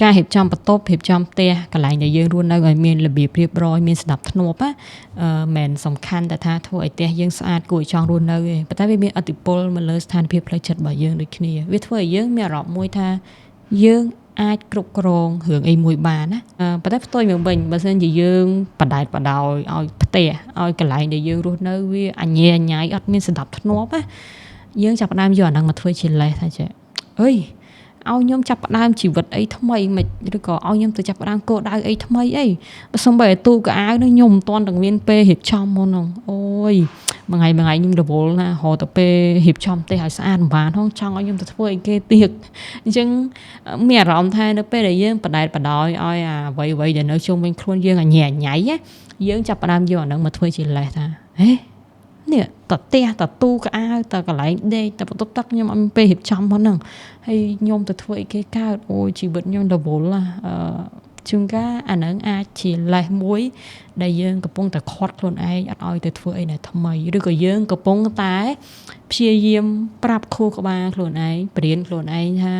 ការរៀបចំបន្ទប់រៀបចំផ្ទះកន្លែងដែលយើងរស់នៅឲ្យមានរបៀបរៀបរយមានសណ្ដាប់ធ្នាប់ណាមិនសំខាន់តែថាធ្វើឲ្យផ្ទះយើងស្អាតគួរឲ្យចង់រស់នៅទេប៉ុន្តែវាមានឥទ្ធិពលមកលើស្ថានភាពផ្លូវចិត្តរបស់យើងដូចគ្នាវាធ្វើឲ្យយើងមានអារម្មណ៍មួយថាយើងអាចគ្រប់គ្រងរឿងអីមួយបានណាប៉ុន្តែផ្ទុយមកវិញបើសិនជាយើងបដែតបដោយឲ្យផ្ទះឲ្យកន្លែងដែលយើងរស់នៅវាអញ្ញែអញ្ញៃអត់មានសណ្ដាប់ធ្នាប់ណាយើងចាប់ផ្ដើមយកអាហ្នឹងមកធ្វើជាលេសថាចេះអើយឲ្យខ្ញុំចាប់ផ្ដើមជីវិតអីថ្មីមិនឬក៏ឲ្យខ្ញុំទៅចាប់ផ្ដើមគោលដៅអីថ្មីអីបើសំបីទូកៅអៅនឹងខ្ញុំមិនទាន់ទាំងមានពេលរៀបចំមុនហ្នឹងអូយមួយថ្ងៃខ្ញុំរវល់ណារហូតទៅពេលរៀបចំផ្ទះឲ្យស្អាតមិនបានហងចង់ឲ្យខ្ញុំទៅធ្វើអីគេទៀតអញ្ចឹងមានអារម្មណ៍ថានៅពេលដែលយើងបដែតបដោយឲ្យអាអ្វីដែលនៅជុំវិញខ្លួនយើងអញ្ញែអញ្ញៃយើងចាប់ផ្ដើមយកអាហ្នឹងមកធ្វើជាលេសថាហេនេះតផ្ទះតទូកៅអៅតកន្លែងដេកតបន្ទប់ទឹកខ្ញុំអត់មានពេលរៀបចំហ្នឹងហើយខ្ញុំទៅធ្វើអីគេកើតអូយជីវិតខ្ញុំរវល់ណាជួនកាលអាហ្នឹងអាចជាលេសមួយដែលយើងកំពុងតែខាត់ខ្លួនឯងអត់ឲ្យទៅធ្វើអីដែលថ្មីឬក៏យើងកំពុងតែព្យាយាមប្រាប់ខួរក្បាលខ្លួនឯងប្រៀនខ្លួនឯងថា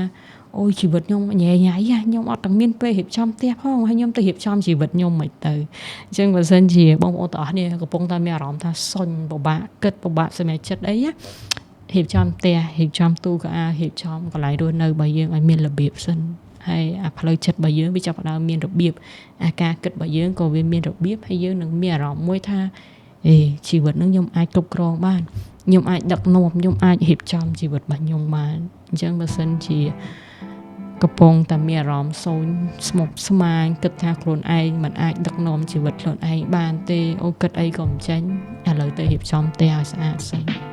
អូយជីវិតខ្ញុំញ៉ៃញ៉ៃខ្ញុំអត់ទាំងមានពេលរៀបចំផ្ទះផងហើយខ្ញុំទៅរៀបចំជីវិតខ្ញុំមិនទៅអញ្ចឹងបើសិនជាបងប្អូនទាំងអស់គ្នាកំពុងតែមានអារម្មណ៍ថាសុញពិបាកគិតពិបាកសម្រាប់ចិត្តអីរៀបចំផ្ទះរៀបចំទូកៅអៅរៀបចំកន្លែងរស់នៅរបស់យើងឲ្យមានរបៀបសិនហើយអាផ្លូវចិត្តរបស់យើងវាចាប់ផ្ដើមមានរបៀបអាការគិតរបស់យើងក៏វាមានរបៀបហើយយើងនឹងមានអារម្មណ៍មួយថាជីវិតនឹងខ្ញុំអាចគ្រប់គ្រងបានខ្ញុំអាចដឹកនាំខ្ញុំអាចរៀបចំជីវិតរបស់ខ្ញុំបានអញ្ចឹងបើសិនជាកំពុងតែមានអារម្មណ៍សូន្យស្មុគស្មាញគិតថាខ្លួនឯងមិនអាចដឹកនាំជីវិតខ្លួនឯងបានទេអូគិតអីក៏មិនចេញឥឡូវទៅរៀបចំផ្ទះឲ្យស្អាតសិន